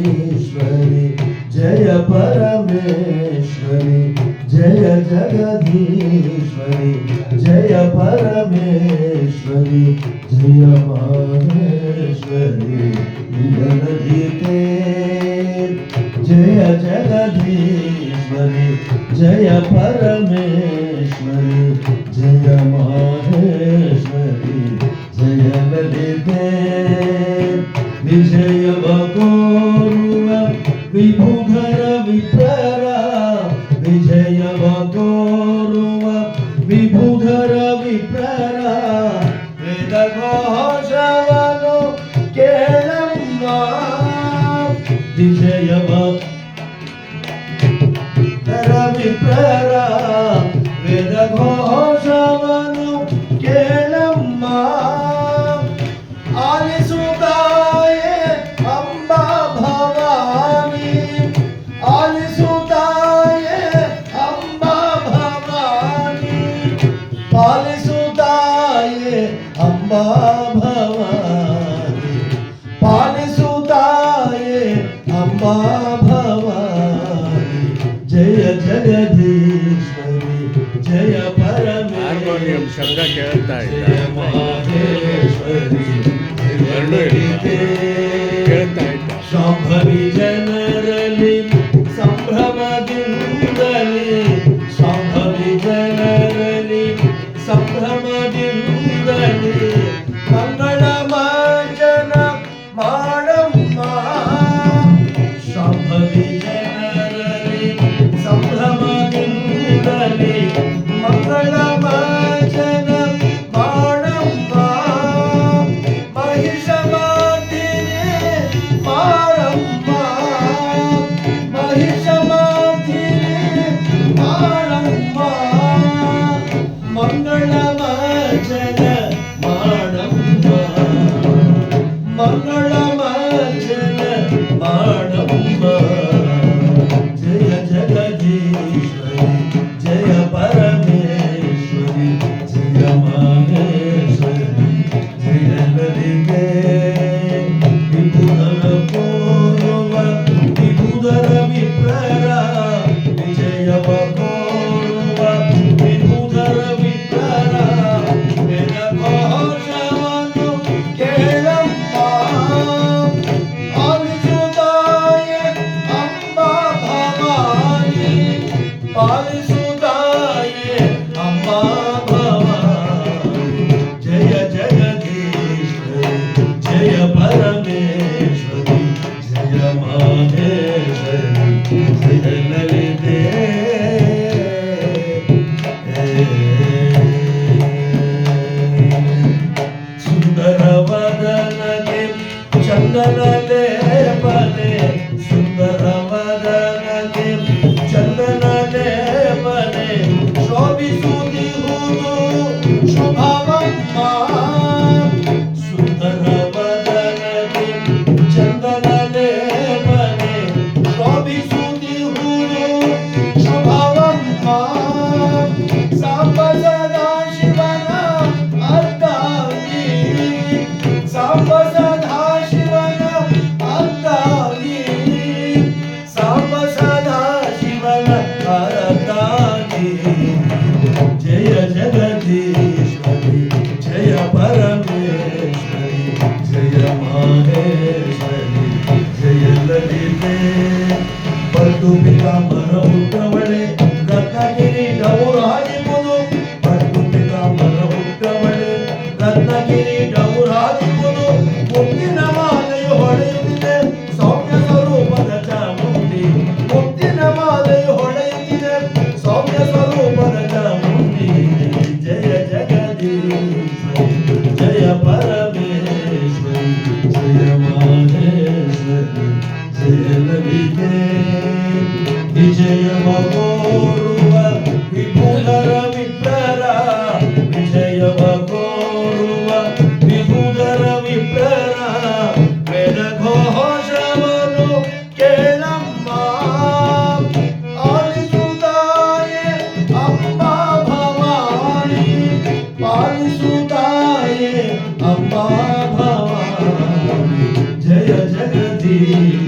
जगदीश्वरी जय परमेश्वरी जय जगदीश्वरी जय परमेश्वरी जय माहेश्वरी जगदीते जय जगदीश्वरी जय परमेश्वरी जय माहेश्वरी जय ललिते विजय बकोरुव विभुधर विप्ररा विजय बकोरुव विभुधर विप्ररा वेद घोषवनु केळम्म विजय बकोरुव विप्ररा वेद घोषवनु केळम्म आलिसुताये अंबा भवानी आलिसुताये अंबा भवानी पालिसुताये अंबा भवानी पालिसुताये अंबा भवानी जय जगदीश्वरी जय ಹಾರ್ಮೋನಿಯಂ ಶಬ್ದ ಕೇಳ್ತಾ जय माहेश्वरी ಕೇಳ್ತಾ ಇದ್ದ ಶಾಂಭವಿ ಜನರಲ್ಲಿ ಸಂಭ್ರಮದಿಂದಲೇ ಶಾಂಭವಿ ಜನರಲ್ಲಿ ಸಂಭ್ರಮದಿಂದಲೇ ಮಂಗಳ ಮಾರ್ಜನ ಮಾಡಮ್ಮ ಶಾಂಭವಿ ಜನರಲ್ಲಿ ಸಂಭ್ರಮದಿಂದಲೇ ಮಂಗಳ ಮಾರ್ಜನ ಮಾಡಮ್ಮ ಮಹಿಷಮಾರ್ಧಿನಿ ಮಾರಮ್ಮ ಮಹಿಷಮಾರ್ಧಿನಿ ಮಾರಮ್ಮ ಮಂಗಳ ಮಾರ್ಜನ ಮಾಡಮ್ಮ ಮಂಗಳ ಮಾರ್ಜನ ಮಾಡಮ್ಮ ಜಯ ಜಗದೀಶ್ವರಿ ಜಯ ಪರಮೇಶ್ವರಿ ಜಯ ಮಾಹೇಶ್ವರಿ ಜಯ ಲಲಿತೆ ವಿಭುಧರ ಪೂರ್ವ ವಿಭುಧರ ವಿಪ್ರರ ವಿಜಯ ಬಕೋರುವ ವಿಭುಧರ ವಿಪ್ರರ ವೇದ ಘೋಷವನ್ನು ಕೇಳಮ್ಮ ಆಲಿಸುತ್ತಾಯೆ ಅಂಬಾ ಭವಾನಿ ಪಾಲಿಸುತ್ತಾಯೆ ಅಂಬಾ ಭವಾನಿ ಜಯ ಜಗದೀಶ್ವರಿ ಜಯ ಪರಮೇಶ್ವರಿ ಜಯ ಮಾಹೇಶ್ವರಿ ಜಯ ಲಲಿತೆ ಸುಂದರ ವದನಗೆ ಚಂದನ ಲೇಪನೆ ಸುಂದರ ವದನಗೆ ಚಂದನ ಲೇಪನೆ ಶೋಭಿಸುತ್ತಿಹುದು ಶುಭವಮ್ಮ ಸುಂದರ ವದನಗೆ ಚಂದನ ಲೇಪನೆ ಶೋಭಿಸುತ್ತಿಹುದು ಶುಭವಮ್ಮ ಸಾಂಬ ಸದಾ ಶಿವನ ಅರ್ಧಾಂಗಿ ಸಾಂಬ ಸದಾ ಶಿವನ ಅರ್ಧಾಂಗಿ ಸಾಂಬ ಸದಾ ಶಿವನ ಅರ್ಧಾಂಗಿ ಜಯ ಜಗದೀಶ್ವರಿ ಜಯ ಪರಮೇಶ್ವರಿ ಜಯ ಮಾಹೇಶ್ವರಿ ಜಯ ಲಲಿತೆ ಪಟ್ಟು ಪಿತಾಂಬರ ಹುಟ್ಟವಳೆ ರತ್ನಗಿರೀಟವು ರಾಜಿಪುದು ಪಟ್ಟು ಪಿತಾಂಬರ ಹುಟ್ಟವಳೆ ರತ್ನಗಿರೀಟವು ರಾಜಿಪುದು ಮುತ್ತಿನ ಮಾಲೆಯು ಹೊಳೆಯುತ್ತಿದೆ ಸೌಮ್ಯ ಸ್ವರೂಪದ ಚಾಮುಂಡಿ ಮುತ್ತಿನ ಮಾಲೆಯು ಹೊಳೆಯುತ್ತಿದೆ ಸೌಮ್ಯ ಸ್ವರೂಪದ ಚಾಮುಂಡಿ ಜಯ ಜಗದೀಶ್ವರಿ ಜಯ ಪರಮೇಶ್ವರಿ ಜಯ ಮಾಹೇಶ್ವರಿ ಜಯ ಲಲಿತೆ ವಿಜಯ ಬಕೋರುವ ವಿಭುಧರ ವಿಪ್ರರ ವಿಜಯ ಬಕೋರುವ ವಿಭುಧರ ವಿಪ್ರರ ವೇದ ಘೋಷವನ್ನು ಕೇಳಮ್ಮ ಆಲಿಸುತ್ತಾಯೆ ಅಂಬಾ ಭವಾನಿ ಪಾಲಿಸುತ್ತಾಯೆ ಅಂಬಾ ಭವಾನಿ ಜಯ ಜಗದೀಶ್ವರಿ